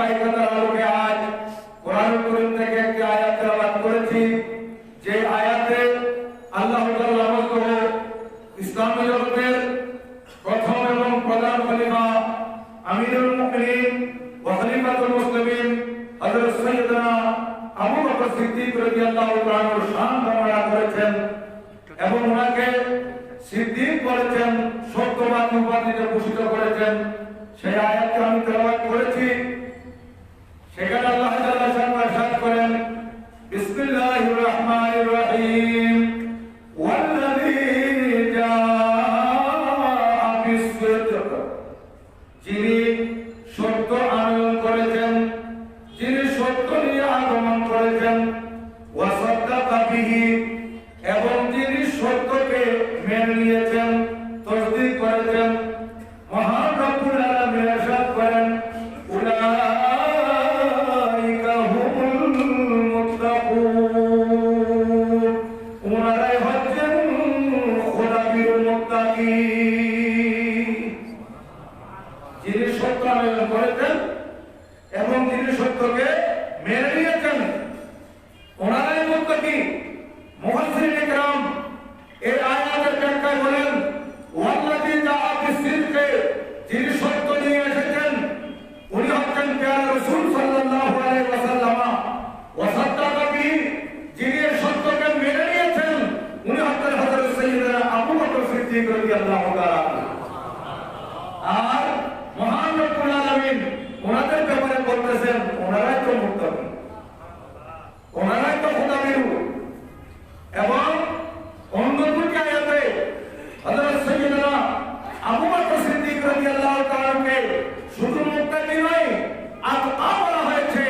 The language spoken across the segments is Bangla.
ধারাবাহিকতার আলোকে আজ কোরআনুল কারীম থেকে একটি আয়াত তেলাওয়াত করেছি, যে আয়াতে আল্লাহ তাআলা ইসলামী জগতের প্রথম এবং প্রধান খলিফা আমিরুল মুমিনিন ওয়া খলিফাতুল মুসলিমিন হযরত সাইয়্যিদনা আবু বকর সিদ্দিক রাদিয়াল্লাহু তাআলার শান বর্ণনা করেছেন এবং ওনাকে সিদ্দিক বলেছেন, সত্যবাদী উপাধিতে ভূষিত করেছেন। সেই আয়াতকে আমি তেলাওয়াত করেছি। সেখানে আল্লাহ তাআলা ইরশাদ করেন, বিসমিল্লাহির রহমানির রহিম, ওয়াল্লাযী জাআ বিস-সিদক, যিনি সত্য আনয়ন করেছেন, যিনি সত্য নিয়ে আগমন করেছেন, ওয়া সাদ্দাকা বিহি, এবং যিনি সত্যকে মেনে নিয়েছেন, তাসদীক করেছেন। মহান রব্বুল আলামিন ইরশাদ করেন, উলাইকা হুমুল মুত্তাকুন, ওনারাই হচ্ছেন খোদাবীর মুত্তাকিন। যিনি সত্য আনয়ন করেছেন এবং যিনি সত্যকে মেনে নিয়েছেন, ওনারাই মুত্তাকি। মুফাসসিরিন ইকরাম এই আয়াতের ব্যাখ্যায় বলেন, ওয়াল্লাযী জাআ বিস-সিদকে, যিনি সত্য নিয়ে এসেছেন, উনি হচ্ছেন প্যারা রাসূল সাল্লাল্লাহু আলাইহি ওয়াসাল্লাম। ওয়া সাদ্দাকা বিহি, যিনি সত্যকে মেনে নিয়েছেন, উনি হচ্ছেন হযরত সাইয়্যিদনা আবু বকর সিদ্দিক রাদিয়াল্লাহু তাআলা। আর মহান রব্বুল আলামিন ওনাদের ব্যাপারে বলতেছেন, ওনারাই তো মুত্তাকি, ওনারাই তো খোদাবীর। এবং অন্য দুটি আয়াতে হযরত সাইয়্যিদনা আবু বকর সিদ্দিক রাদিয়াল্লাহু তাআলাকে শুধু মুত্তাকি নয়, আতকা বলা হয়েছে,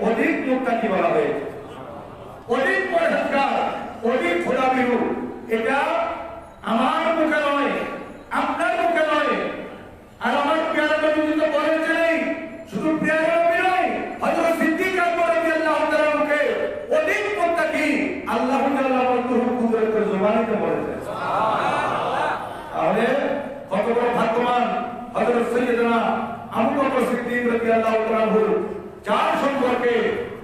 অধিক মুত্তাকি বলা হয়েছে, অধিক পরহেজগার, অধিক খোদাবীর। এটা আমার মুখে নয়, আপনার মুখে নয়। আর আমার প্যারা নবী তো বলেছেন, শুধু প্যারা নবী নয়, হযরত সিদ্দিক আকবর রাদিয়াল্লাহু তাআলাকে অধিক মুত্তাকি আল্লাহ তাআলা কুদরতের জবানিতে বলেছেন। সুবহানাল্লাহ। তাহলে কত বড় ভাগ্যবান হযরত সাইয়্যিদনা আবু বকর সিদ্দিক রাদিয়াল্লাহু তাআলা, যার সম্পর্কে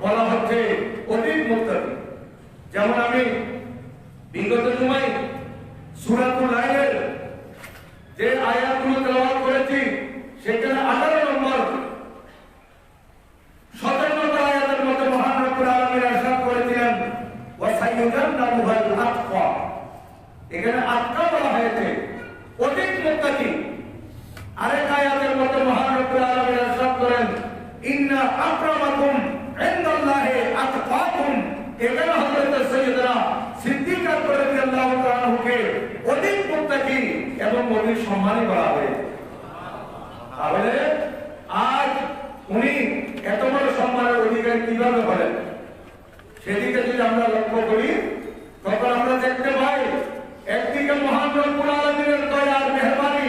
বলা হচ্ছে অধিক মুত্তাকি। যেমন আমি বিগত জুমায় সূরাতুল লাইলের যে আয়াতগুলো তেলাওয়াত করেছি, সেখানে 18 নম্বর 17 নম্বর আয়াতের মধ্যে মহান রব্বুল আলামিন ইরশাদ করেছিলেন, ওয়া সাইয়্যিদান্নাহুল আতকা। এখানে আতকা বলা হয়েছে, অধিক মুত্তাকি। আরেক আয়াতের মধ্যে মহান রব্বুল আলামিন ইরশাদ করেন, ইন্না আকরামাকুম ইনদাল্লাহি আতকাকুম। এখানে হযরত সাইয়্যিদনা সিদ্দিক আকবর রাদিয়াল্লাহু তাআলাকে অধিক মুত্তাকি এবং অধিক সম্মানী বলা হয়েছে। তাহলে আজ উনি এত বড় সম্মানের অধিকারী কিভাবে হলেন, সেদিকে যদি আমরা লক্ষ্য করি, তখন আমরা দেখতে পাই, একদিকে মহান রব্বুল আলামিনের দয়া আর মেহেরবানি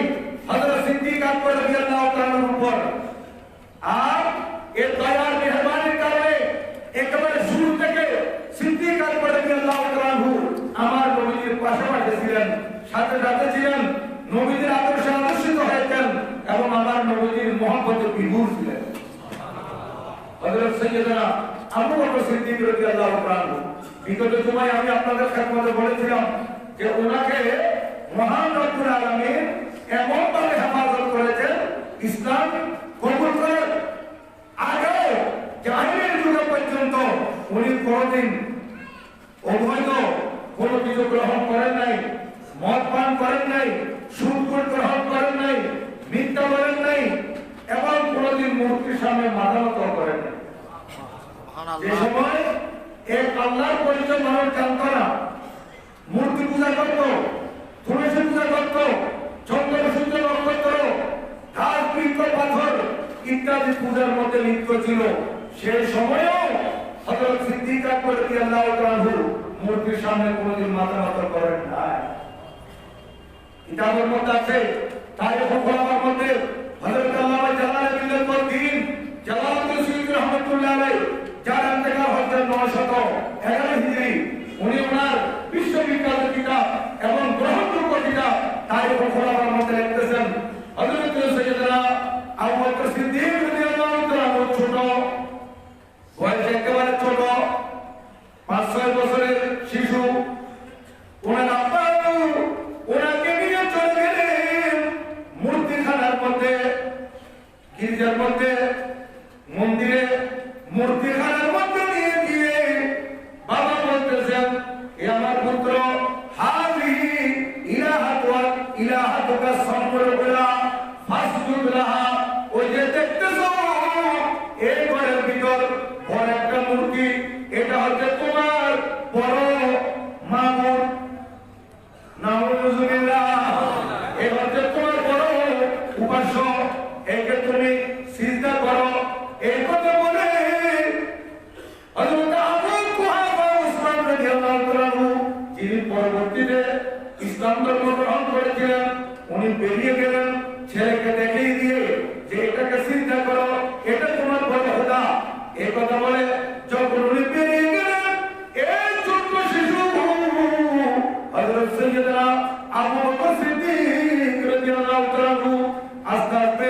হযরত সিদ্দিক আকবর রাদিয়াল্লাহু তাআলার উপর। আর এই দয়া আর মেহেরবানির কারণে একেবারে শুরু থেকে সিদ্দিক আকবর রাদিয়াল্লাহু তাআলা আমার নবীর পাশাপাশি ছিলেন, সাথে সাথে ছিলেন, নবীর আদর্শে আদর্শিত হয়েছেন এবং আমার নবীর মহব্বতে বিভোর ছিলেন। হযরত সাইয়্যিদনা আবু বকর সিদ্দিক রাদিয়াল্লাহু তাআলা, বিগত জুমায় আমি আপনাদের খেদমতে বলেছিলাম যে ওনাকে মহান রব্বুল আলামিন এমন ভাবে হেফাজত করেছেন, ইসলাম কবুল করার আগে জাহিলিয়ার যুগ পর্যন্ত উনি কোনদিন অবৈধ কোনো কিছু গ্রহণ করেন নাই, মদ পান করেন নাই, সুদ গ্রহণ করেন নাই, মিথ্যা বলেন নাই, এবং কোনদিন মূর্তির সামনে মাথা নত করেন নাই। যে সময় এক আল্লাহর পরিচয় মানুষ জানত না, মূর্তি পূজা করত, তুলসী পূজা করত, চন্দ্র সূর্য নক্ষত্র, ঘাস বৃক্ষ পাথর ইত্যাদি পূজার মধ্যে লিপ্ত ছিল। সেই সময়েও হযরত সিদ্দিক আকবর রাদিয়াল্লাহু তাআলা মূর্তির সামনে কোনদিন মাথা নত করেন নাই। কিতাবের মধ্যে আছে, তারিখুল খুলাফার মধ্যে হযরত আল্লামা জালালউদ্দিন আল-দিন জালালউদ্দিন সুয়ুতী রাহমাতুল্লাহ আলাইহি, যার ইন্তেকাল হচ্ছে 911 হিজরি, উনি ওনার বিশ্ববিখ্যাত কিতাব এবং গ্রহণযোগ্য কিতাব তারিখুল খুলাফার মধ্যে লিখতেছেন, হযরত সাইয়্যিদনা আবু বকর সিদ্দিক রাদিয়াল্লাহু তাআলা ছোট মন্দিরে মূর্তিখানার মধ্যে নিয়ে গিয়ে বাবা বলতেছেন, এ আমার পুত্র, হাজি ইলাহাতুকা সম্পর্কলা ফাসজুদ লাহা। ওই যে দেখতেছো এই ঘরের ভিতর বড় একটা মূর্তি, এটা হচ্ছে তোমার বড় মাবুদ। নাউযুবিল্লাহ, এই হচ্ছে তোমার বড় উপাস্য, একে তুমি সিজদা করো। এই কথা বলে হযরত আবু কুহাফা উসমান রাদিয়াল্লাহু তাআলা, যিনি পরবর্তীতে ইসলাম ধর্ম গ্রহণ করেছিলেন, উনি বেরিয়ে গেলেন ছেলেকে দেখিয়ে দিয়ে যে এটাকে সিজদা করো, এটা তোমার বড় খোদা। এই কথা বলে যখন উনি বেরিয়ে গেলেন, এই ছোট্ট শিশু হযরত সাইয়্যিদনা আবু বকর সিদ্দিক রাদিয়াল্লাহু তাআলা আস্তে আস্তে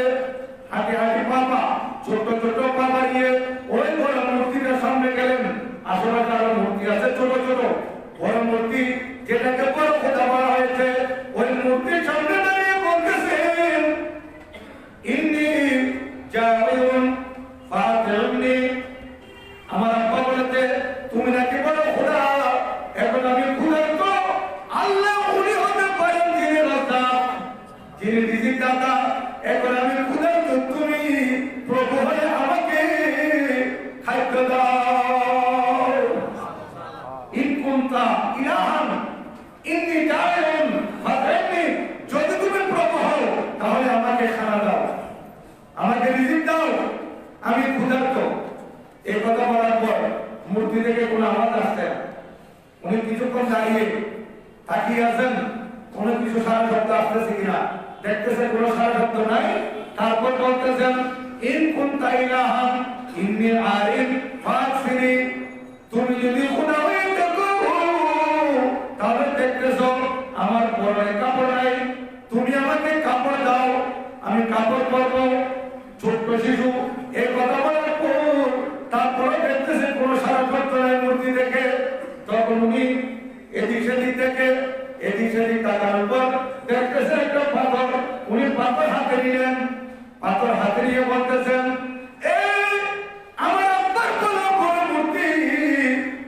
হাঁটি হাঁটি বাবা ছোট ছোট পা বাড়িয়ে ওই বড় মূর্তিটার সামনে গেলেন। আসলে আরো মূর্তি আছে ছোট ছোট, বড় মূর্তি যেটাকে বড় খোদা বলা হয়েছে, ওই মূর্তির সামনে দাঁড়িয়ে বলতেছেন, ইন্নী জাইউন ফাতিরনি। আমার আব্বা বলেছে তুমি নাকি বড় খোদা, এখন আমি ক্ষুধার্ত। আল্লাহ উনি হতে পারেন যিনি রাজা, যিনি রিজিক দাতা। এখন আমি ক্ষুধার্ত, তুমি প্রভু হয়ে আমাকে খাদ্য দাও। ইন কুনতা ইলাহান ইন্নী জাইউন ফাতিরনি, যদি তুমি প্রভু হও তাহলে আমাকে খানা দাও, আমাকে রিজিক দাও, আমি ক্ষুধার্ত। এই কথা বলার পর মূর্তি থেকে কোনো আওয়াজ আসছে না। উনি কিছুক্ষণ দাঁড়িয়ে তাকিয়ে আছেন, কোনো কিছু সারা শব্দ আসতেছে কিনা দেখতেছে, কোনো সারা শব্দ নাই। তারপর বলতেছেন, ইন কুনতা ইলাহান ইন্নী আরিফ ফাকফিরি, তুমি যদি খোদা হয়ে থাকো তাহলে দেখতেছো আমার পরনে কাপড় নাই, তুমি আমাকে কাপড় দাও, আমি কাপড় পরবো। ছোট্ট শিশু এই কথা বলার পর তারপরে দেখতেছে কোনো সারা শব্দ নাই মূর্তি থেকে। তখন উনি এদিক সেদিক থেকে এদিক সেদিক তাকানোর পর দেখতেছে একটা পাথর। উনি পাথর হাতে নিলেন, পাথর হাতে নিয়ে বলতেছেন, এই আমার আব্বার কোনো বড় মূর্তি,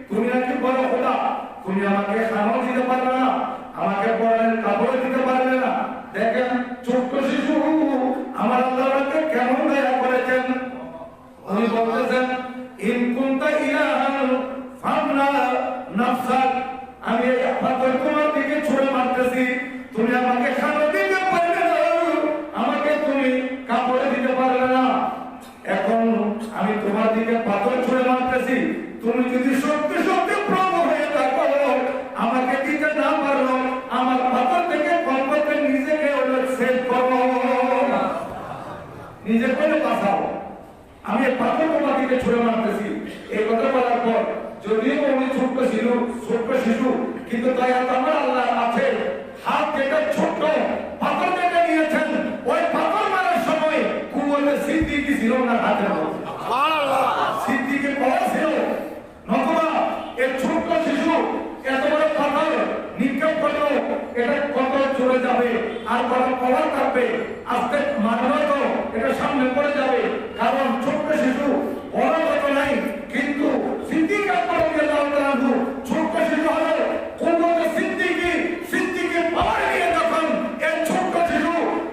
তুমি নাকি বড় খোদা, তুমি আমাকে খানাও দিতে পারবে না, আমাকে পরনের কাপড় দিতে পারবে না। দেখেন ছোট্ট শিশু আমার আল্লাহকে কেমন দয়া করেছেন। উনি বলতেছেন, ইন কুনতা ইলাহান ফামনা নাফসাক, আমি এই পাথর তোমার দিকে ছুঁড়ে মারতেছি, তুমি আমাকে খানা দিতে পারবে না, আমাকে তুমি কাপড় দিতে পারবে না। এখন আমি তোমার দিকে পাথর ছুঁড়ে মারতেছি, তুমি যদি সত্যি সত্যি প্রভু হয়ে থাকো, আমাকে দিতে না পারো, আমার পাথর থেকে কমপক্ষে নিজেকে সেভ করো, নিজেকে বাঁচাও, আমি পাথর তোমার দিকে ছুঁড়ে মারতেছি। এই কথা বলার পর যদিও উনি ছোট্ট শিশু, কিন্তু তাই আমার আল্লাহ আছে। হাত যেটা ছোট্ট, পাথর যেটা নিয়েছেন, ওই পাথর মারার সময় কুয়াতে সিদ্দিকী ছিল না হাতের মধ্যে, সিদ্দিকী পাওয়া ছিল। নতুবা এই ছোট্ট শিশু এত বড় পাথর নিক্ষেপ করলো, এটা কত চলে যাবে আর কত পাওয়ার থাকবে, আস্তে মানব তো এটা সামনে পড়ে যাবে। কারণ ছোট্ট শিশু বড় কত নাই, কিন্তু সিদ্দিক আকবর রাদিয়াল্লাহু তাআলা ছোট্ট শিশু হলো কুওয়াতে সিদ্দিকী পাওয়ার নিয়ে যখন এই ছোট্ট শিশু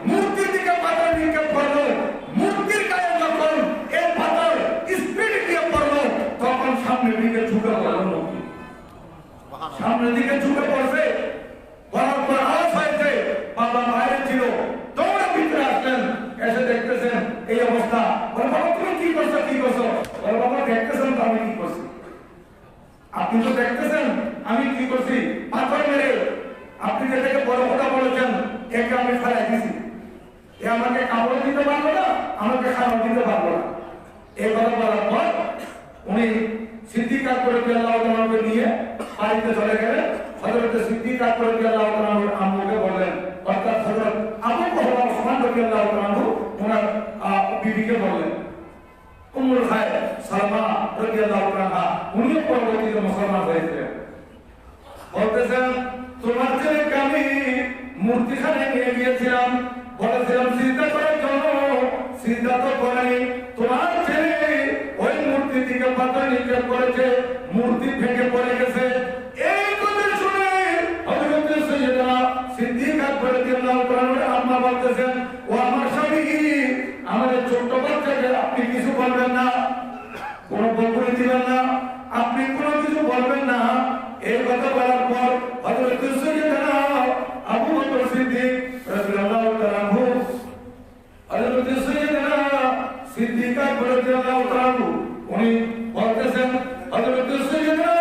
মূর্তির দিকে পাথর নিক্ষেপ করলো, মূর্তির গায়ে যখন এই পাথর স্পিড দিয়ে পড়লো, তখন সামনের দিকে ঝুঁকে পড়লো, সামনের দিকে ঝুঁকে পড়ছে। বলার পর আওয়াজ হয়েছে, বাবা বাইরে ছিল, তোমরা ভিতরে আসলেন, এসে দেখতেছেন এই অবস্থা। বলে বাবা তুমি কি করছো, কি করছো? বলে বাবা দেখতেছেন তো আমি কি করছি, আপনি তো দেখতেছেন আমি কি করছি, পাথর মেরে আপনি যেটাকে বড় কথা বলেছেন একে আমি ফেলাই দিছি, এ আমাকে কাপড় দিতে পারবো না, আমাকে খাবার দিতে পারবো না। এই কথা বলার পর উনি সিদ্দিক আকবর রাদিয়াল্লাহু তাআলাকে নিয়ে বাড়িতে চলে গেলেন। হযরত সিদ্দিক আকবর রাদিয়াল্লাহু তাআলার আম্মুকে বললেন, অর্থাৎ হযরত আবু বকর ওসমান রাদিয়াল্লাহু তাআলা ওনার বিবিকে বললেন, উম্মুল খায়র সালমা রাদিয়াল্লাহু তাআলা উনিও পরবর্তীতে মুসলমান হয়েছিলেন। বলতেছেন, তোমার ছেলেকে আমি মূর্তিখানায় নিয়ে গিয়েছিলাম, বলেছিলাম সিজদা করার জন্য, সিজদা তো করেনি। তোমার ছেলে বলবেন না, কোনো বকুনি দিবেন না, আপনি কোনো কিছু বলবেন না। এই কথা বলার পর হযরত সাইয়েদনা আবু বকর সিদ্দিক রাদিয়াল্লাহু তাআলা আনহু, হযরত সাইয়েদনা সিদ্দিক আকবর রাদিয়াল্লাহু তাআলা আনহু উনি বলতেছেন, হযরত সাইয়েদনা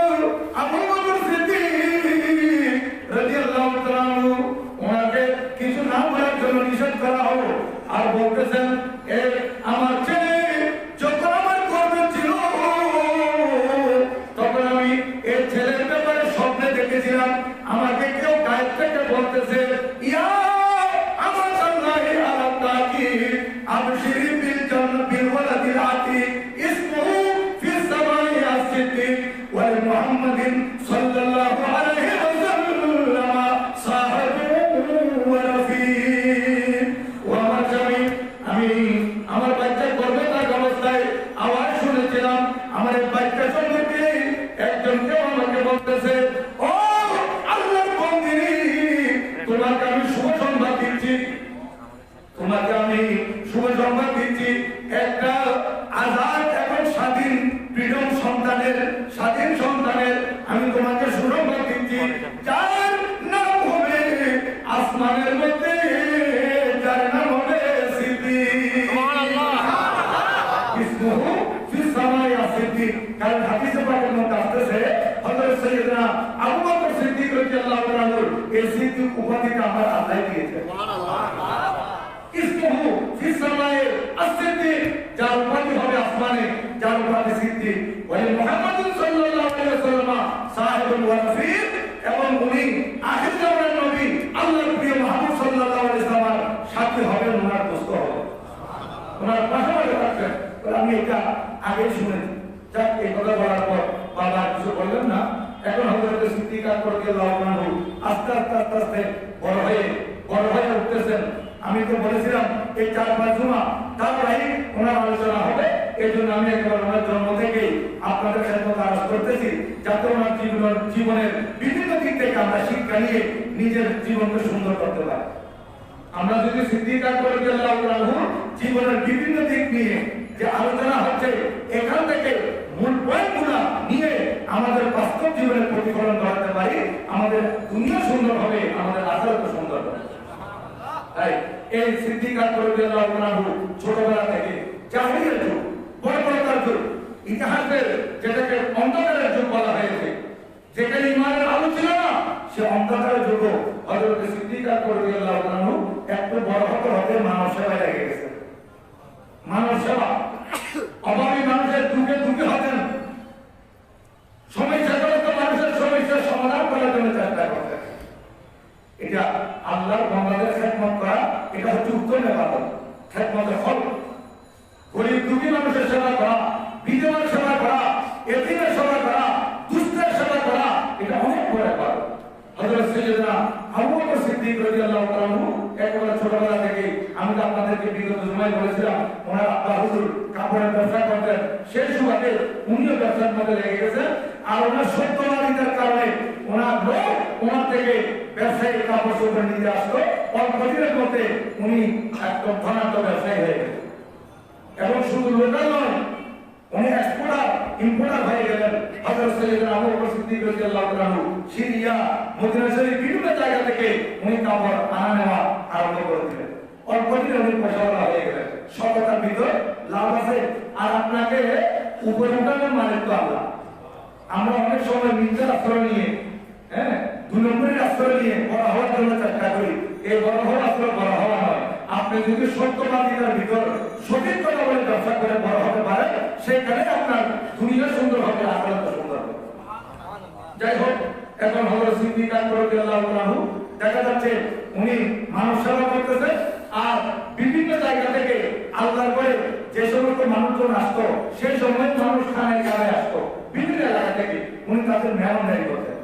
আবু বকর সিদ্দিক রাদিয়াল্লাহু তাআলা আনহু ওনাকে কিছু না বলার জন্য নিষেধ করা হলো। আর বলতেছেন, এই আমার ছেলে যখন আমার গর্ভে ছিল তখন আমি এই ছেলের ব্যাপারে স্বপ্নে দেখেছিলাম, আমাকে কেউ গায়েব থেকে বলতেছে, ইয়া আমার সাল্লাহি আলা তাকি আবশিরি বিল জান্নাত বিল ওয়ালাদিল আতিক ইসমুহু ফিস সামাই as-সিদ্দিক ওয়া মুহাম্মাদিন সাল্লাল্লাহু আলাইহি ওয়াসাল্লাম সাহাবু ওয়া রাফিক। ও আমার স্বামী, আমি আমার বাচ্চার গর্ভে থাকা অবস্থায় আওয়াজ শুনেছিলাম, আমার এই বাচ্চা সম্পর্কে একজন কেউ আমাকে বলতেছে, ও আল্লাহর বন্দিনী, তোমাকে আমি শুভ সংবাদ দিচ্ছি, তোমাকে আমি শুভ সংবাদ দিচ্ছি, একটা আজাদ এবং স্বাধীন ফ্রিডম সন্তানের, স্বাধীন সন্তানের আমি তোমাকে সুসংবাদ দিচ্ছি, যার নাম হবে আসমানের মধ্যে, যার নাম হবে সিদ্দিক। ইসমুহু ফিস সামাই as-সিদ্দিক। কারণ হাদিসে পাকের মধ্যে আসতেছে, হযরত সাইয়েদনা আবু বকর সিদ্দিক রাদিয়াল্লাহু তাআলা আনহু এই সিদ্দিক উপাধিটা আমার আল্লাহ দিয়েছে। সুবহানাল্লাহ। ইসমুহু ফিস সামাই as-সিদ্দিক, যার উপাধি হবে আসমানে, যার উপাধি সিদ্দিক। ওয়া মুহাম্মাদুন সাল্লাল্লাহু আলাইহি ওয়াসাল্লাম সাহিবুল ওয়া রাফিক, এবং উনি আখির জামানার নবী আল্লাহর প্রিয় মুহাম্মদ সাল্লাল্লাহু আলাইহি ওয়াসাল্লাম সাথে হবেন, ওনার দোস্ত হবে, ওনার পাশাপাশি থাকবেন। আমি এটা আগে শুনেছি। যাক, এই কথা বলার পর বাবা কিছু বললেন না। এখন হযরত সিদ্দিক আকবর রাদিয়াল্লাহু আনহু আস্তে আস্তে আস্তে আস্তে বড় হয়ে উঠতেছেন। আমি তো বলেছিলাম এই 4-5 জুমা তারপরেই ওনার আলোচনা হবে, এই জন্য আমি একেবারে ওনার জন্ম থেকেই আপনাদের খেদমতে আরজ করতেছি, যাতে ওনার জীবনের বিভিন্ন দিক থেকে আমরা শিক্ষা নিয়ে নিজের জীবনকে সুন্দর করতে পারি। আমরা যদি সিদ্দিক আকবর রাদিয়াল্লাহু আনহু জীবনের বিভিন্ন দিক নিয়ে যে আলোচনা হচ্ছে, এখান থেকে মূল পয়েন্টগুলো নিয়ে আমাদের বাস্তব জীবনের প্রতিফলন করাতে পারি, আমাদের দুনিয়া সুন্দর হবে, আমাদের আখিরাত সুন্দর হবে। তাই এই সিদ্দিক আকবর রাদিয়াল্লাহু আনহু ছোটবেলা থেকে জাহিলিয়াত যুগ, বর্বরতার যুগ, ইতিহাসের যেটাকে অন্ধকারের যুগ বলা হয়েছে, যেখানে ইমানের আলো ছিল না, সে অন্ধকারের যুগ হযরত সিদ্দিক আকবর রাদিয়াল্লাহু আনহু একটু বড় হতে মানব সেবায় লেগে গেছে। মানব সেবা, অভাবী মানুষের দুঃখে দুঃখী হতেন, সমস্যাগ্রস্ত মানুষের সমস্যার সমাধান করার জন্য চেষ্টা করতেন। এটা আল্লাহর বান্দাদের খেদমত করা, এটা হচ্ছে উত্তম ইবাদত, খেদমতের ফল। গরিব দুঃখী মানুষের সেবা করা, বিধবার সেবা করা, এতিমের সেবা করা, দুস্থের সেবা করা, এটা অনেক বড় ইবাদত। হযরত সাইয়েদনা আবু বকর সিদ্দিক রাদিয়াল্লাহু তাআলা আনহু একেবারে ছোটবেলা থেকে, আমি তো আপনাদেরকে বিগত জুমায় বলেছিলাম, ওনার আব্বা হুজুর কাপড়ের ব্যবসা করতেন, সেই সুবাদে উনিও ব্যবসার মধ্যে লেগে গেছেন। আর ওনার সত্যবাদিতার কারণে ওনার লোক ওনার থেকে ব্যবসায়ী কাপড় চোপড় নিতে আসতো, অল্প দিনের মধ্যে উনি একদম ধনাঢ্য ব্যবসায়ী হয়ে গেলেন। এবং শুধু লোকাল নয়, উনি এক্সপোর্টার ইম্পোর্টার হয়ে গেলেন। হযরত সাইয়েদনা আবু বকর সিদ্দিক রাদিয়াল্লাহু তাআলা আনহু সিরিয়া, মদিনা শরীফ বিভিন্ন জায়গা থেকে উনি কাপড় আনা নেওয়া আরম্ভ করে দিলেন। অল্প দিনে উনি পয়সাওয়ালা হয়ে গেলেন। সততার ভিতর লাভ আছে। আর আপনাকে উপরে উঠানোর মালিক তো আল্লাহ। আমরা অনেক সময় মিথ্যার আশ্রয় নিয়ে, 2 নম্বরের আশ্রয় নিয়ে বড় হওয়ার জন্য চেষ্টা করি। এই বড় হওয়ার আশ্রয় বড় হওয়া নয়। আপনি যদি সত্যবাদিতার ভিতর সঠিক কথা বলে ব্যবসা করে বড় হতে পারেন, সেখানে আপনার দুনিয়া সুন্দর হবে, আখিরাত সুন্দর হবে। যাই হোক, এখন হযরত সিদ্দিক আকবর রাদিয়াল্লাহু আনহু দেখা যাচ্ছে উনি মানুষ সেবা করতেছে, আর বিভিন্ন জায়গা থেকে আল্লাহর করে যে সমস্ত মানুষজন আসতো, সেই সময় মানুষ খানায় খানায় আসতো বিভিন্ন এলাকা থেকে, উনি তাদের মেহমানদারি করতেন।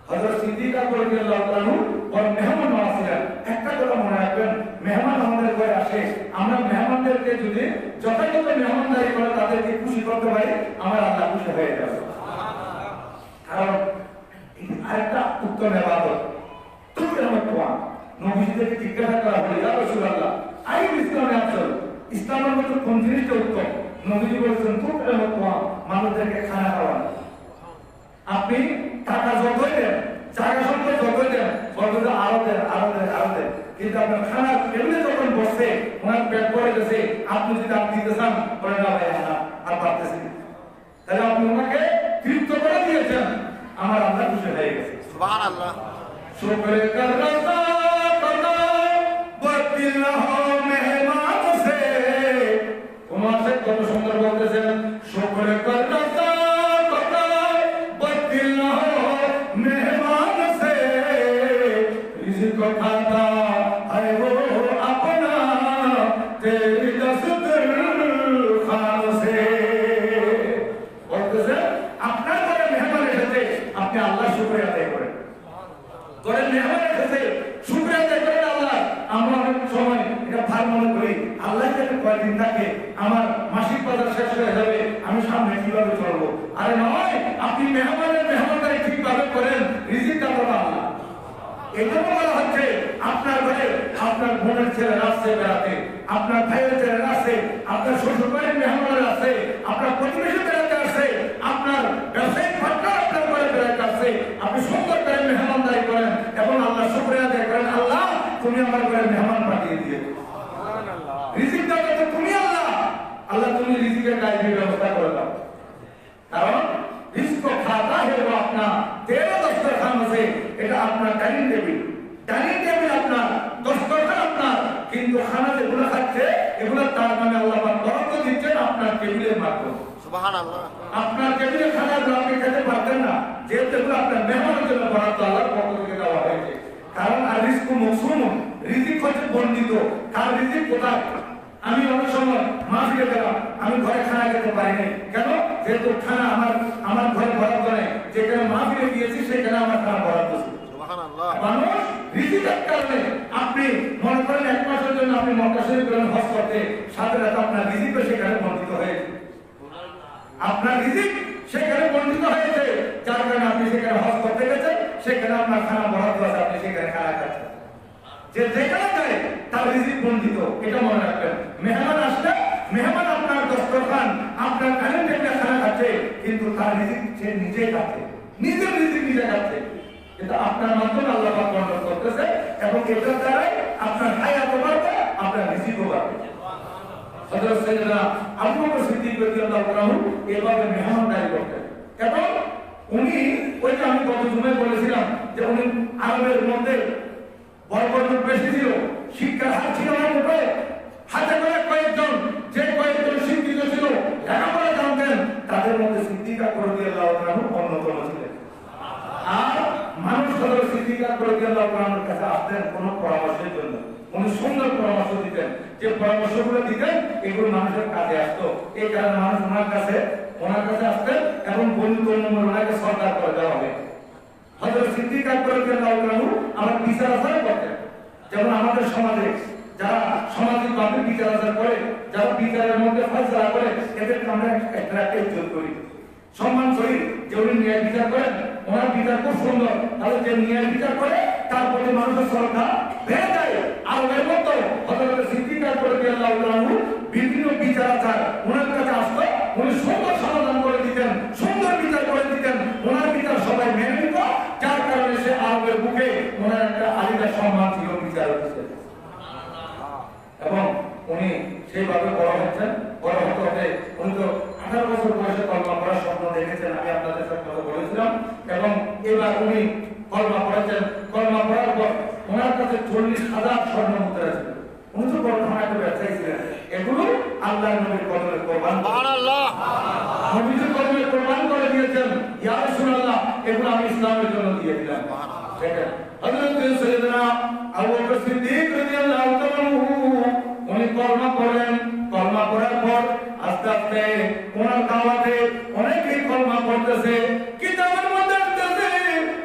হযরত সিদ্দিক আকবর রাদিয়াল্লাহু আনহু বড় মেহমান নওয়াজ ছিলেন। একটা কথা মনে রাখবেন, মেহমান আমাদের ঘরে আসে, আমরা মেহমানদেরকে যদি যথাযথ মেহমানদারি করে তাদেরকে খুশি করতে পারি, আমার আল্লাহ খুশি হয়ে যাবে। কারণ আরেকটা উত্তম ইবাদত, তুমি আমার কোয়া নবীজিদেরকে জিজ্ঞাসা করা হলো, ইয়া রাসূলুল্লাহ, আইন ইসলামে আসল, ইসলামের মধ্যে কোন জিনিসটা উত্তম? নবীজি বলেছেন তুকরে হতোয়া মানুষদেরকে খানা খাওয়ান। আপনি টাকা যতই দেন, জায়গা সম্পদ যতই দেন, বলতে আরো দেন, আরো দেন, আরো দেন, কিন্তু আপনার খানা এমনি যখন বসছে ওনার পেট পড়ে গেছে, আপনি যদি আপনি দিতে চান বলে না ভাই আর পারতেছি, তাহলে আপনি ওনাকে তৃপ্ত করে দিয়েছেন, আমার আল্লাহ খুশি হয়ে গেছে। সুবহানাল্লাহ। শুকর করতা করতা বাতিল না হো মেহমান সে, ওমর সে কত সুন্দর বলতেছেন, শুকর করতা করতা বাতিল না হো মেহমান সে, রিজিক खाता है वो अपना तेरी दस्तरखान से। বলতেছেন আপনার ঘরে মেহমান এসেছে, আপনি আল্লাহ শুকরিয়া আদায় করেন। ঘরে মেহমান এসেছে, শুকরিয়া আদায় করেন আল্লাহ। আমরা অনেক সময় এটা ভার মনে করি, আল্লাহ যাতে কয়েকদিন থাকে, আমার মাসিক বাজার শেষ হয়ে যাবে, আমি সামনে কিভাবে চলবো। আরে নয়, আপনি মেহমানের মেহমানদারি ঠিকভাবে করেন, রিজিক দাতা আল্লাহ। এই জন্য বলা হচ্ছে আপনার ঘরে আপনার বোনের ছেলেরা আসছে বেড়াতে, আপনার ভাইয়ের ছেলেরা আসছে, আপনার শ্বশুর বাড়ির মেহমানরা আসছে, আপনার প্রতিবেশী বেড়াতে আসছে, আপনার ব্যবসায়িক পার্টনার আপনার ঘরে বেড়াতে আসছে, আপনি সুন্দর করে মেহমানদারি করেন এবং আল্লাহ শুকরিয়া আদায় করেন, আল্লাহ তুমি আমার ঘরে মেহমান পাঠিয়ে দিও। রিজিক দাতা তো তুমি আল্লাহ, আল্লাহ তুমি রিজিকের কাজের ব্যবস্থা করে দাও। কারণ রিজিক খাতা হে वो अपना तेरा दस्तरखान से, এটা আপনার ডাইনিং টেবিল, ডাইনিং টেবিল আপনার, দস্তরখান আপনার, কিন্তু খানা যেগুলো খাচ্ছে এগুলো তার মানে আল্লাহ পাক বরকত দিচ্ছেন আপনার টেবিলের মাধ্যমে। সুবহানাল্লাহ। আপনার টেবিলে খানাগুলো আপনি খেতে পারতেন না, যেহেতু এগুলো আপনার মেহমানের জন্য বরাদ্দ আল্লাহর পক্ষ থেকে দেওয়া হয়েছে। কারণ আর রিজকু মকসুমুন, রিজিক হচ্ছে বন্ধিত। কার রিজিক কোথায়? আমি অনেক সময় মাহফিলে গেলাম, আমি ঘরে খানা খেতে পারি নাই, কেন? যেহেতু খানা আমার ঘরে বরাদ্দ নেই, যেখানে মাহফিলে গিয়েছি সেখানে আমার খানা বরাদ্দ ছিল। সুবহানাল্লাহ। মানুষ রিজিকের কারণে, আপনি মনে করেন এক মাসের জন্য আপনি মক্কা শরীফ গেলেন হজ করতে, সাথে সাথে আপনার রিজিকও সেখানে বন্ধিত হয়েছে, আপনার রিজিক সেখানে বন্ধিত হয়েছে, যার কারণে আপনি সেখানে হজ করতে গেছেন, সেখানে আপনার খানা বরাদ্দ আছে, আপনি সেখানে খানা খাচ্ছেন। যে যেখানে যায় তার রিজিক বন্ধিত, এটা মনে রাখবেন। মেহমান আসলে মেহমান আপনার দস্তরখান, আপনার ডাইনিং টেবিলে খানা খাচ্ছে, কিন্তু তার রিজিক সে নিজেই খাচ্ছে, নিজের রিজিক নিজে খাচ্ছে, কিন্তু আপনার মাধ্যমে আল্লাহ পাক বন্টন করতেছে এবং এটার দ্বারাই আপনার হায়াতও বাড়বে, আপনার রিজিকও বাড়বে। হযরত সাইয়েদনা আবু বকর সিদ্দিক রাদিয়াল্লাহু আনহু এভাবে মেহমানদারি করতেন এবং উনি, ওই যে আমি গত জুমায় বলেছিলাম যে উনি আরবের মধ্যে বরকত বেশি ছিল, শিক্ষার হার ছিল না মোটে, হাতে করে কয়েকজন, যে কয়েকজন শিক্ষিত ছিল, লেখাপড়া জানতেন, তাদের মধ্যে সিদ্দিক আকবর রাদিয়াল্লাহু আনহু অন্যতম ছিলেন। আর মানুষ হলো সিদ্দিক আকবর রাদিয়াল্লাহু আনহুর কাছে আসতেন কোনো পরামর্শের জন্য, উনি সুন্দর পরামর্শ দিতেন, যে পরামর্শগুলো দিতেন এগুলো মানুষের কাজে আসতো। এই কারণে মানুষ ওনার কাছে আসতেন এবং বন্ধু ওনাকে সরকার করে দেওয়া হবে। হযরত সিদ্দিক আকবর রাদিয়াল্লাহু আনহু আমার বিচার আচার করতেন, যেমন আমাদের সমাজে যারা সামাজিকভাবে বিচার আচার করে, যারা বিচারের মধ্যে ফয়সালা করে, এদেরকে আমরা একটা ইজ্জত করি, সম্মান করি, যে উনি ন্যায় বিচার করেন, ওনার বিচার খুব সুন্দর, তাহলে যে ন্যায় বিচার করে তার প্রতি মানুষের শ্রদ্ধা বেড়ে যায়। আর এর মতো হযরত সিদ্দিক আকবর রাদিয়াল্লাহু আনহু বিভিন্ন বিচার আচার ওনার কাছে আসতো, উনি সুন্দর সমাধান করে দিতেন, সুন্দর বিচার করে দিতেন, ওনার বিচার সবাই মেনে নিত, যার কারণে সে আরবের বুকে ওনার একটা আলাদা সম্মান ছিল বিচার হচ্ছে। এবং উনি সেইভাবে বড় হচ্ছেন, বড় হতে হতে উনি তো 18 বছর বয়সে কলমা পড়ার স্বপ্ন দেখেছেন, আমি আপনাদের সাথে কথা বলেছিলাম, এবং এবার উনি কলমা পড়েছেন। কলমা পড়ার পর ওনার কাছে 40,000 স্বর্ণ মুদ্রা ছিল। উনি তো বর্তমানে একটা ব্যবসায়ী ছিলেন, এগুলো আল্লাহর নবীর কদমে কোরবান, সুবহানাল্লাহ, নবীর কদমে কোরবান করে দিয়েছেন। ইয়া রাসূলুল্লাহ, এগুলো আমি ইসলামের জন্য দিয়ে দিলাম। দেখেন হযরত সাইয়েদনা আবু বকর সিদ্দিক রাদিয়াল্লাহু তাআলা উনি কলমা পড়লেন, কলমা পড়ার পর আস্তে আস্তে ওনার দাওয়াতে অনেকেই কলমা পড়তেছে, কিতাবের মধ্যে আসতেছে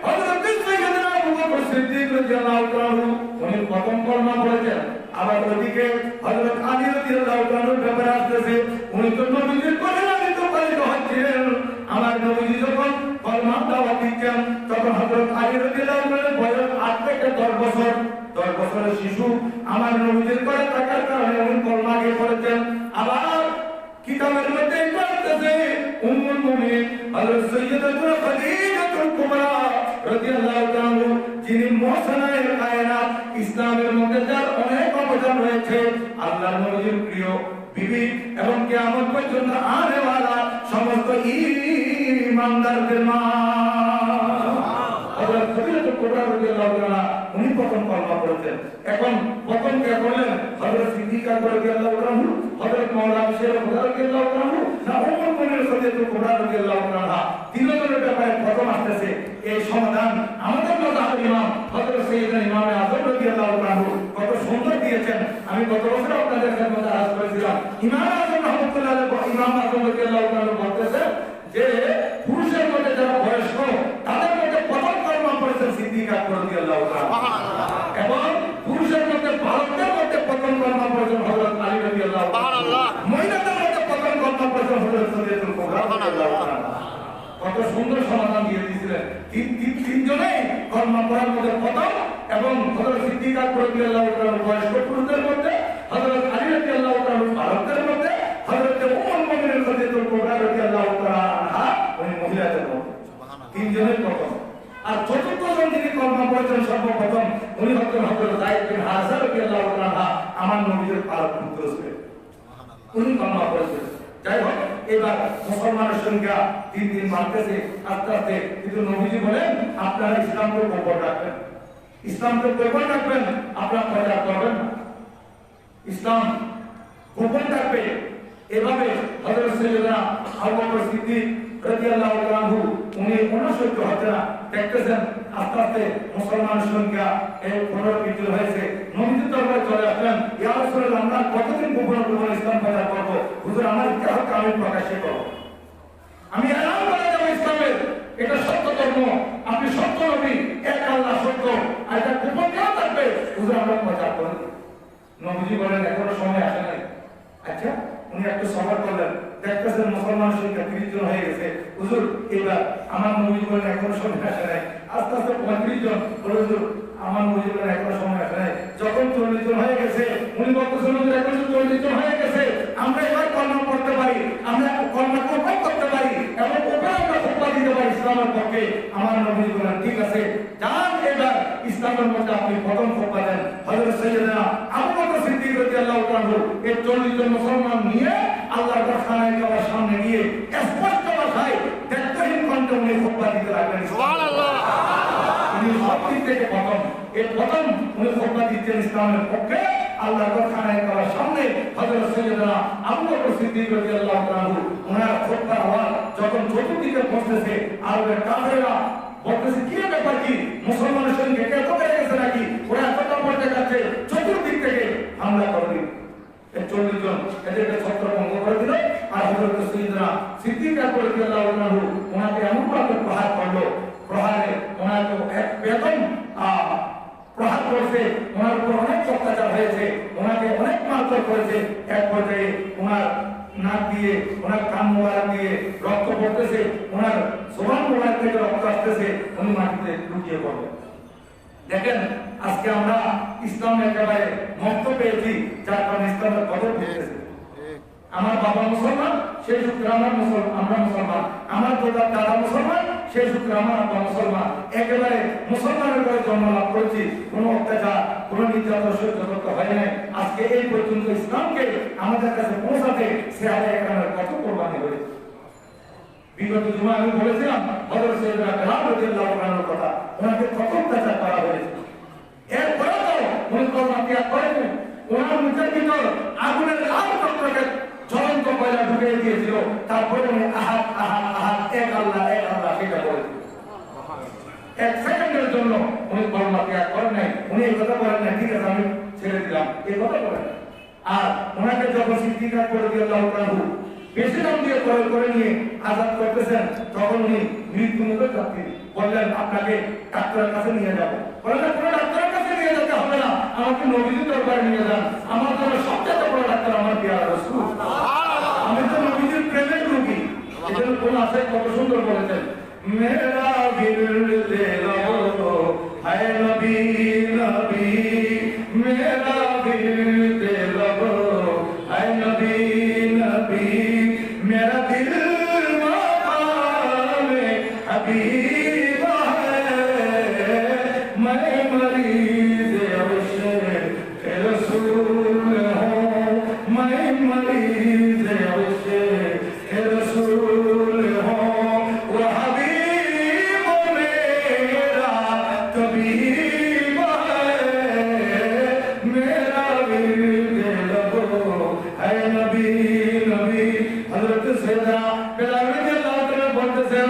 হযরত সাইয়েদনা আবু বকর সিদ্দিক রাদিয়াল্লাহু তাআলা উনি প্রথম কলমা পড়েছেন। আবার ওদিকে হযরত আলী রাদিয়াল্লাহু তাআলার ব্যাপারে আসতেছে, উনি তো নবীজির কলিমাতে পালিত হচ্ছিলেন। আমার নবীজি যখন কলমা দাওয়াত দিচ্ছেন, তখন হযরত আলী রাদিয়াল্লাহু তাআলার বয়স 8 থেকে 10 বছর। 10 বছরের শিশু আমার নবীজির করে থাকার কারণে উনি কলমা আগে পড়েছেন। আবার কিতাবের করতেছে উম্মুল মুমিনিন হযরত সাইয়্যিদাতুনা খাদিজাতুল কুবরা রাদিয়াল্লাহু তাআলা, যিনি মুহসিনায়ে কায়নাত, ইসলামের মধ্যে যার অনেক অবদান রয়েছে, আল্লাহর নবীর প্রিয় বিবি এবং কিয়ামত পর্যন্ত আনেওয়ালা সমস্ত ঈমানদারদের মা হযরত খাদিজাতুল কুবরা রাদিয়াল্লাহু তাআলা, উনি প্রথম কলমা পড়েছেন। এখন প্রথম কে করলেন? হযরত সিদ্দিকা রাদিয়াল্লাহু তাআলা, হযরত মাওলানা শেখ রাদিয়াল্লাহু তাআলা, না উম্মুল মুমিনিন খাদিজাতুল কুবরা রাদিয়াল্লাহু তাআলা? তিনজনের ব্যাপারে প্রথম আসতেছে এই সমাধান আমাদের মাযহাব ইমাম হযরত সাইয়্যিদনা ইমাম আযম রাদিয়াল্লাহু তাআলা কত সুন্দর দিয়েছেন। আমি গত বছর আপনাদের খেদমতে আরজ করেছিলাম, ইমাম আযম রাহমাতুল্লাহ আলাইহি, ইমাম আযম রাদিয়াল্লাহু তাআলা বলতেছেন যে পুরুষের মধ্যে যারা বয়স্ক তাদের মধ্যে প্রথম কলমা পড়েছেন সিদ্দিকা রাদিয়াল্লাহু তাআলা, এবং পুরুষের মধ্যে বালকদের মধ্যে প্রথম কলমা পড়েছেন হযরত আলী রাদিয়াল্লাহু তাআলা, মহিলাদের মধ্যে প্রথম কলমা পড়েছেন হযরত সাইয়্যিদাতুল কুবরা রাদিয়াল্লাহু তাআলা। কত সুন্দর সমাধান দিয়ে দিয়েছিলেন। তিনজনেই কলমা পড়ার মধ্যে প্রথম, এবং হযরত সিদ্দিকা রাদিয়াল্লাহু তাআলা বয়স্ক পুরুষদের মধ্যে, হযরত আলী রাদিয়াল্লাহু তাআলা বালকদের মধ্যে, হযরত উম্মুল মুমিনিন খাদিজাতুল কুবরা রাদিয়াল্লাহু তাআলা উনি মহিলাদের মধ্যে, তিনজনের প্রথম। আর চতুর্থ জন যিনি কলমা পড়েছেন সর্বপ্রথম, উনি হচ্ছেন হযরত যায়েদ বিন হারিসা রাদিয়াল্লাহু তাআলা, আমার নবীর পালক পুত্র ছিলেন, উনি কলমা পড়েছেন। যাই হোক, এবার মুসলমানের সংখ্যা দিন দিন বাড়তেছে আস্তে আস্তে, কিন্তু নবীজি বলেন আপনারা ইসলামকে গোপন রাখবেন, ইসলামকে গোপন রাখবেন, আপনারা প্রচার করবেন না, ইসলাম গোপন থাকবে। এভাবে হযরত সাইয়্যিদনা আবু বকর সিদ্দিক রাদিয়াল্লাহু তাআলা উনি অনুসৃত হতে না দেখতেছেন আস্তে আস্তে মুসলমানের সংখ্যা এই পুনর্বিদ্যুৎ হয়েছে। নবীজির দরবারে চলে আসলেন, ইয়া রাসূলুল্লাহ, আমরা কতদিন গোপন ইসলাম প্রচার করবো? হুজুর, আমার ইচ্ছা হচ্ছে আমি প্রকাশ্যে করবো, আমি এলান করে দেবো ইসলামের, এটা সত্য ধর্ম, আপনি সত্য নবী, এক আল্লাহ সত্য, আর এটা গোপন কেন থাকবে? হুজুর, আমরা প্রচার করি। নবীজি বলেন এখনো সময় আসে নাই। আচ্ছা, উনি একটু সফর করলেন, দেখতেছেন মুসলমান সংখ্যা 30 জন হয়ে গেছে। হুজুর, এবার আমার নবীজি বলেন এখনো সময় আসে নাই। আস্তে আস্তে 35 জন, হুজুর আমার নবীজি বলেন এখনো সময় আসে নাই। যখন 40 জন হয়ে গেছে, উনি বলতেছেন হুজুর এখন 40 জন হয়ে গেছে, আমরা এবার কলমা পড়তে পারি, আমরা কলমা কবুল করতে পারি, এবং ওপরে আমরা খুতবা দিতে পারি ইসলামের পক্ষে। আমার নবীজি বলেন ঠিক আছে, যান এবার ইসলামের মধ্যে আপনি প্রথম খুতবা দেন। হযরত সাইয়্যিদনা আবু বকর সিদ্দিক রাদিয়াল্লাহু তাআলা এই 40 জন মুসলমান নিয়ে আল্লাহর খানায় কাবার সামনে গিয়ে স্পষ্ট ভাষায় দেখতেহীন কণ্ঠে উনি খুতবা দিতে লাগলেন। সুবহানাল্লাহ। উনি সত্যি থেকে প্রথম উনি খুতবা দিচ্ছেন ইসলামের পক্ষে আল্লাহর খানায় কাবার সামনে। হযরত সাইয়্যিদনা আবু বকর সিদ্দিক রাদিয়াল্লাহু তাআলা ওনার খুতবার আওয়াজ যখন চতুর্দিকে পৌঁছেছে, আরবের কাফেররা বলতেছে কি ব্যাপার, কি মুসলমানের সঙ্গে এত বেড়ে গেছে নাকি, ওরা এত কাপড় দেখাচ্ছে, চতুর্দিক থেকে হামলা করবে। 40 জন এদেরকে ছত্রভঙ্গ করে দিল। আর হযরত সাইয়্যিদনা সিদ্দিক রাদিয়াল্লাহু তাআলা ওনাকে এমন ভাবে প্রহার করলো, প্রহারে ওনাকে এক বেদম প্রহার করেছে, ওনার উপর অনেক অত্যাচার হয়েছে, ওনাকে অনেক মারধর করেছে। এক পর্যায়ে ওনার নাক দিয়ে, ওনার কান মোবারক দিয়ে রক্ত পড়তেছে, ওনার জবান মোবারক থেকে রক্ত আসতেছে, উনি মাটিতে লুটিয়ে পড়লেন। দেখেন, আজকে আমরা ইসলামের একেবারে মস্ত পেয়েছি, যার কারণে ইসলামের কদর পেয়েছে। আমার বাবা মুসলমান, সেই সূত্রে আমরা মুসলমান, আমার দাদা মুসলমান, সেই সূত্রে আমার আব্বা মুসলমান, একেবারে মুসলমানের ঘরে জন্ম লাভ করেছি। কোনো অত্যাচার, কোনো নির্যাতন সহ্য করতে হয় নাই। আজকে এই পর্যন্ত ইসলামকে আমাদের কাছে পৌঁছাতে সেহারে একরামের কত কোরবানি হয়েছে। বিগত জুমা আমি বলেছিলাম হযরত সাইয়্যিদনা বেলাল রাদিয়াল্লাহু তাআলার কথা, ওনাকে কত অত্যাচার করা হয়েছে। এরপরে তো উনি কলমা ত্যাগ করেনি, ওনার মুখের ভিতর আগুনের লাল চক্রকে জ্বলন্ত কয়লা ঢুকিয়ে দিয়েছিল, তারপরে উনি আহাদ আহাদ আহাদ এক আল্লাহ সেটা বলেছিল। এক সেকেন্ডের জন্য উনি কলমা ত্যাগ করেন নাই, উনি এই কথা বলেন না ঠিক আছে আমি ছেড়ে দিলাম, এই কথা বলেন। আর ওনাকে যখন সিদ্দিক রাদিয়াল্লাহু তাআলা বেশি দাম দিয়ে ক্রয় করে নিয়ে আজাদ করতেছেন, তখন উনি মৃত্যু মুখে যাচ্ছেন, বললেন আপনাকে ডাক্তারের কাছে নিয়ে যাবো। বললেন কোনো ডাক্তারের কাছে নিয়ে যেতে হবে না, আমাকে নবীজির দরবারে নিয়ে যান, আমার জন্য সবচেয়ে বড় ডাক্তার আমার পেয়ারা রাসূল, আমি তো নবীজির প্রেমের রোগী। এজন্য কোন আশায় কত সুন্দর বলেছেন, মেরা দিল দে লো হায় নবী নবী, মেরা দিল দে লো হায় নবী নবী, मेरा हबीब है मैं मरीज अवश्य रसूल हूँ मैं मरीज अवश्य रसूल हूँ वो हबीब मेरा तबीब है मेरा विर्द लगो है नबी नबी हजरत सैयदना बिलाल রাদিয়াল্লাহু তাআলা বলতেছেন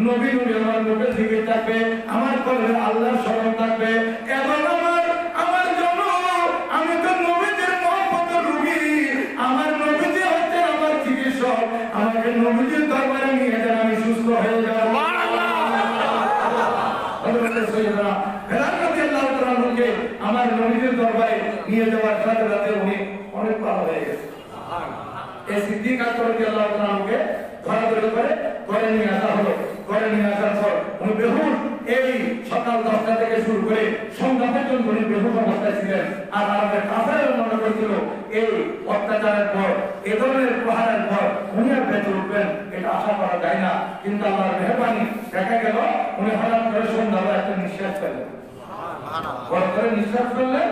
নবী নবী আমার মুখে থেকে থাকবে আমার কলবে আল্লাহর স্মরণ থাকবে এবং আমার জন্য আমি তো নবীদের মহব্বতের রোগী আমার নবীজি হচ্ছে আমার চিকিৎসক আমাকে নবীজির দরবারে নিয়ে যান আমি সুস্থ হয়ে যাব সুবহানাল্লাহ হযরত সৈয়দনা বিলাল রাদিয়াল্লাহু তাআলাকে আমার নবীজির দরবারে নিয়ে যাওয়ার সাথে সাথে উনি অনেক ভালো হয়ে গেছে এই সিদ্দিক আকবর রাদিয়াল্লাহু তাআলাকে ধরাধরি করে নিয়ে আসা হলো করে নিয়ে আসার পর উনি বেহুশ এই সকাল 10টা থেকে শুরু করে সন্ধ্যা পর্যন্ত উনি বেহুশ অবস্থায় ছিলেন আর আমাদের কাফেররা মনে করছিল এই অত্যাচারের পর এ ধরনের প্রহারের পর উনি আর বেঁচে উঠবেন এটা আশা করা যায় না কিন্তু আল্লাহর মেহেরবানি দেখা গেল উনি হঠাৎ করে সন্ধ্যাবেলা একটা নিঃশ্বাস ফেললেন বড় করে নিঃশ্বাস ফেললেন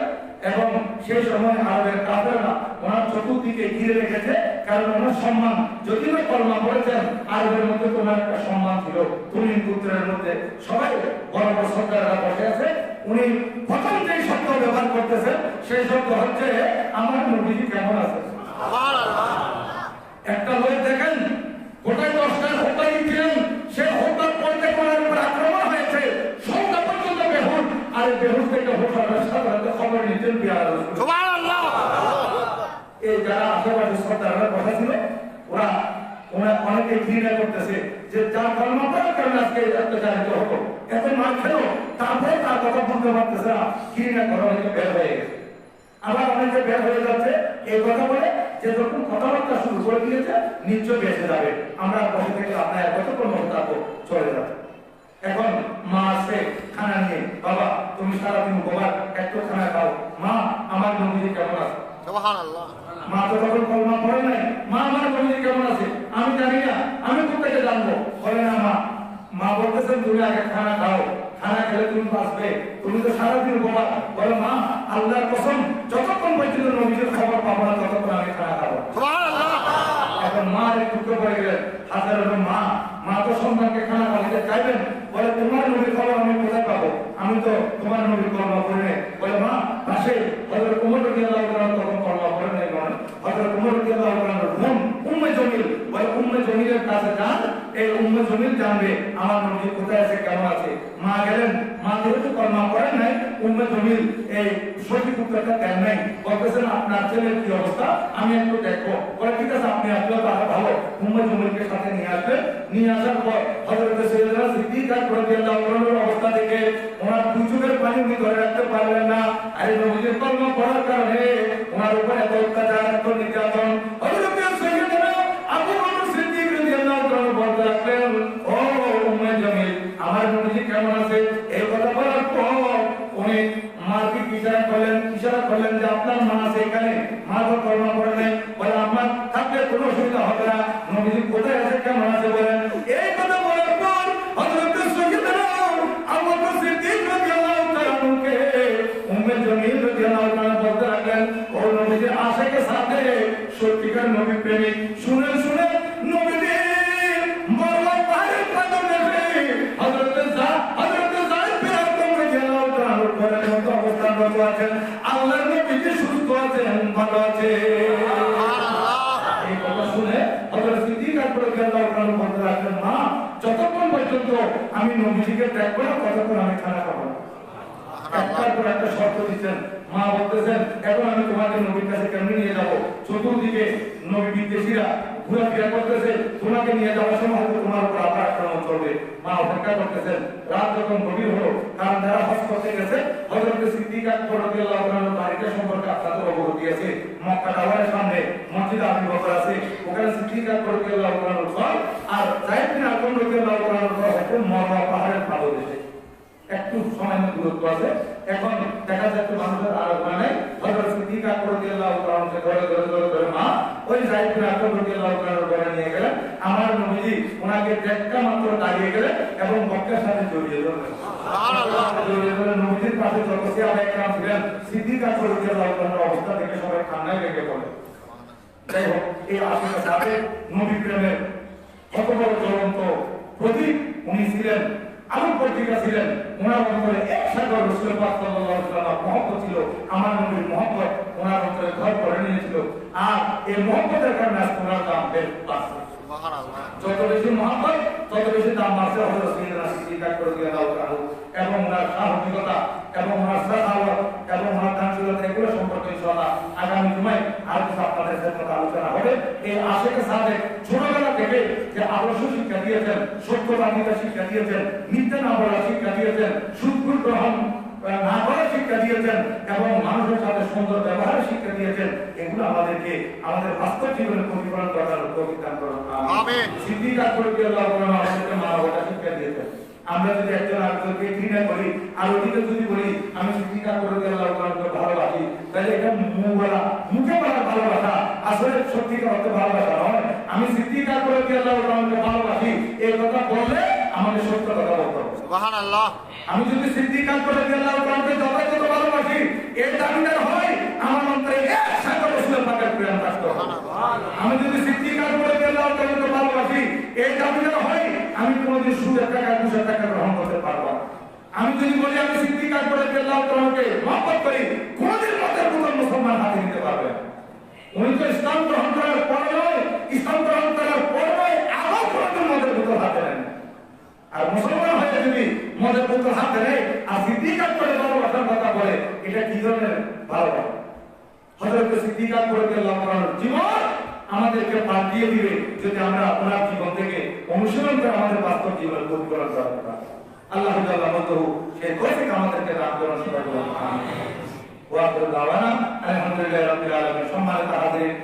এবং সেই সময় আরবের কাফেররা ওনার চতুর্দিকে ঘিরে রেখেছে কারণ ওনার সম্মান যদি না কলমা পড়েছেন আরবের মধ্যে তোমার একটা সম্মান ছিল তুমি পুত্রের মধ্যে সবাই বড় বড় সরকাররা বসে আছে উনি প্রথম যে শব্দ ব্যবহার করতেছেন সেই শব্দ হচ্ছে আমার নবীজি কেমন আছে একটা লোক দেখেন গোটায় 10টা হত্যা দিচ্ছিলেন সে হত্যার পর্যায়ে করার উপর আক্রমণ হয়েছে সন্ধ্যা পর্যন্ত বেহুশ আর বেহুশ থেকে হোসার সাথে খবর নিতেন পেয়ারা সুবহানাল্লাহ এই যারা আশেপাশে সরকাররা বসা ছিল ওরা অনেকে ঘৃণা করতেছে যে যার কলমা পড়ার কারণে আজকে অত্যাচারিত হতো এত মার খেলো তারপরে তার কথা বলতে পারতেছে না ঘৃণা করে অনেকে বের হয়ে গেছে আবার অনেকে বের হয়ে যাচ্ছে এই কথা বলে যে যখন কথাবার্তা শুরু করে দিয়েছে নিশ্চয় বেঁচে যাবে আমরা বসে থেকে আপনার কতক্ষণ মতো থাকবো চলে যাবে এখন মা আসে খানা নিয়ে বাবা তুমি সারাদিন উপবার একটু খানা খাও মা আমার নবীজি কেমন আছে সুবহানাল্লাহ মা তো তখন কলমা পড়ে নাই মা আমার নবীজি কেমন আছে আমি জানি না আমি কোথেকে জানবো বলে না মা বলতেছেন তুমি আগে খানা খাও খানা খেলে তুমি বাঁচবে তুমি তো সারাদিন উপবার বলে মা আল্লাহর কসম যতক্ষণ পর্যন্ত নবীজির খবর পাবো না ততক্ষণ আমি খানা খাবো সুবহানাল্লাহ এখন মা একটু পড়ে গেলেন হাজার মা তো সন্তানকে খানা খাওয়াতে চাইবেন বলে তোমার নবীর খবর আমি কোথায় পাবো আমি তো তোমার নবীর কর্মা করি নাই বলে মা পাশে হযরত ওমর রাদিয়াল্লাহু তাআলা তখন কর্মা করেন নাই হযরত ওমর রাদিয়াল্লাহু তাআলার বোন উম্মে জমিল বলে উম্মে জমিলের কাছে যান এই উম্মে জমিল জানবে আমার নবী কোথায় আছে কেমন আছে মা গেলেন মা যেহেতু কর্মা করেন নাই উম্মে জমিল এই সঠিক উত্তরটা দেন নাই বলতেছেন আপনার ছেলের কি অবস্থা আমি একটু দেখবো বলে ঠিক আছে আপনি আসলে তারা ভালো উম্মে জমিলকে সাথে নিয়ে আসবেন নিয়ে আসার পর হযরত সাইয়েদনা সিদ্দিক আকবর রাদিয়াল্লাহু তাআলার অবস্থা দেখে ওনার দুই চোখের পানি উনি ধরে রাখতে পারলেন না আর নবীজির কলমা পড়ার কারণে ওনার উপর এত অত্যাচার এত নির্যাতন হযরত সাইয়েদনা আবু বকর সিদ্দিক রাদিয়াল্লাহু তাআলা বলতে লাগলেন ও উম্মে জমিল আমার নবীজি কেমন আছে এই কথা বলার পর উনি মাকে ইশারা করলেন যে আপনার মা আছে এখানে মা তো কলমা পড়ে নাই বলে আমার থাকলে কোনো অসুবিধা হবে না নবীজি কোথায় আছে কেমন আছে বলেন এই কথা বলার পর হযরত সাইয়েদনা আবু বকর সিদ্দিক রাদিয়াল্লাহু তাআলাকে উম্মে জমিল রাদিয়াল্লাহু তাআলা বলতে লাগলেন ও নবীজির আশিকের সাথে সত্যিকার নবী প্রেমিক শুনে নবীজি বড় পাহাড়ের পাথর দেখে হযরত যায়েদ বিন আরকাম রাদিয়াল্লাহু তাআলার ঘরের মধ্যে অবস্থানরত আছেন আল্লাহর নবীজি সুস্থ আছেন ভালো আছে এই কথা শুনে হযরত সিদ্দিক আকবর রাদিয়াল্লাহু তাআলা বলতে লাগলেন মা যতক্ষণ পর্যন্ত আমি নবীজিকে দেখবো না ততক্ষণ আমি খানা খাবো না একটার পর একটা শর্ত দিচ্ছেন মা বলতেছেন এখন আমি তোমাকে নবীর কাছে কেমনি নিয়ে যাবো চতুর্দিকে নবী বিদ্বেষীরা ঘোরাফেরা করতেছে তোমাকে নিয়ে যাওয়ার সময় হয়তো তোমার উপর আবার আক্রমণ করবে মা অপেক্ষা করতেছেন রাত যখন গভীর হলো কারণ যারা হজ করতে গেছে হযরত সিদ্দিক আকবর রাদিয়াল্লাহু তাআলার বাড়িটা সম্পর্কে আপনাদের অবগতি আছে মক্কা টাওয়ারের সামনে মসজিদ আবু বকর আছে ওখানে সিদ্দিক আকবর রাদিয়াল্লাহু তাআলার ঘর আর যায়েদ বিন আরকাম রাদিয়াল্লাহু তাআলার ঘর হচ্ছে মরওয়া পাহাড়ের পাদদেশে একটু সময় দূরত্ব আছে এখন দেখা যাচ্ছে মানুষের আলোচনা নেই হযরত সিদ্দিক আকবর রাদিয়াল্লাহু তাআলা ঘরে মা ওই যায়েদ বিন আরকাম রাদিয়াল্লাহু তাআলার ঘরে নিয়ে গেলেন আমার নবী নবীজি ওনাকে দেখা মাত্র দাঁড়িয়ে গেলেন এবং বক্কের সাথে জড়িয়ে ধরলেন। নবীজির পাশে যত সাহাবায়ে কেরাম ছিলেন সিদ্দিক আকবর রাদিয়াল্লাহু তাআলার অবস্থা দেখে সবাই কান্নায় ভেঙে পড়ে। যাই হোক, এই আশিকের সাথে নবী প্রেমের কত বড় জ্বলন্ত প্রতীক উনি ছিলেন, আলোক পত্রিকা ছিলেন। ওনার অন্তরে এক সাগর রাসূল পাক সাল্লাল্লাহু আলাইহি ওয়াসাল্লাম মহব্বত ছিল, আমার নবীর মহব্বত ওনার অন্তরে ঘর করে নিয়েছিল। আর এই মহব্বতের কারণে আজ ওনার দাম বেশ বাড়ছে। যত বেশি মহব্বত তত বেশি দাম বাড়ছে হযরত সাইয়েদনা সিদ্দিক আকবর রাদিয়াল্লাহু তাআলা এবং ওনার সাহসিকতা এবং ওনার সাখাওয়াত এবং ওনার দানশীলতা, এগুলো সম্পর্কে ইনশাআল্লাহ আগামী জুমায় আর কিছু আপনাদের সাথে আলোচনা হবে। এই আশিকের সাথে ছোটবেলা থেকে যে আদর্শ শিক্ষা দিয়েছেন, সত্যবাদিতা শিক্ষা দিয়েছেন, মিথ্যা না বলার শিক্ষা দিয়েছেন, সুদঘুষ গ্রহণ না করার শিক্ষা দিয়েছেন এবং মানুষের সাথে সুন্দর ব্যবহারের শিক্ষা দিয়েছেন, এগুলো আমাদেরকে আমাদের বাস্তব জীবনে প্রতিফলন করার তৌফিক দান করুন। আমিন। সিদ্দিক আকবর রাদিয়াল্লাহু তাআলা আমাদেরকে মানবতা শিক্ষা দিয়েছেন। আমরা যদি একজন আরেকজনকে ঘৃণা করি আর ওদিকে যদি বলি আমি সিদ্দিক আকবর রাদিয়াল্লাহু তাআলাকে ভালোবাসি, তাহলে এটা মুখে বলা ভালোবাসা, আসলে সত্যিকার অর্থে ভালোবাসা নয়। আমি সিদ্দিক আকবর রাদিয়াল্লাহু তাআলাকে ভালোবাসি এই কথা বললে আমাকে সত্য কথা বলতে হবে। সুবহানাল্লাহ। আমি যদি সিদ্দিক আকবর রাদিয়াল্লাহু তাআলাকে যথাযথ ভালোবাসি এর দাবিদার হয়, আমার অন্তরে এক সাগর রাসূলের পাকের প্রেম থাকতে হবে। আমি যদি সিদ্দিক আকবর রাদিয়াল্লাহু তাআলাকে ভালোবাসি এই দাবিদার হয়, আমি কোনোদিন সুদের টাকা ঘুষের টাকা গ্রহণ করতে পারবো না। আমি যদি বলি আমি সিদ্দিক আকবর রাদিয়াল্লাহু তাআলাকে মহব্বত করি, কোনোদিন মতের বোতল মুসলমান হাতে নিতে পারবে না। উনি তো ইসলাম গ্রহণ করার পর নয়, ইসলাম গ্রহণ করার পর নয়, আরো কোনোদিন মতের বোতল হাতে নেন। আর মুসলমান হয়ে যদি মদের বোতল হাতে নেয় আর সিদ্দিক আকবরের ভালোবাসার কথা বলে, এটা কি ধরনের ভালোবাসা? হযরত সিদ্দিক আকবর রাদিয়াল্লাহু তাআলার জীবন আমাদেরকে পাঠিয়ে দিবে যদি আমরা ওনার জীবন থেকে অনুসরণ করে আমাদের বাস্তব জীবনে প্রতিফলন করতে পারি। আল্লাহ তাআলা মতো সেই তৌফিক আমাদেরকে দান করুন। আমিন। ওয়া আখিরু দাওয়ানা আলহামদুলিল্লাহি রাব্বিল আলামিন। সম্মানিত হাজিরিন,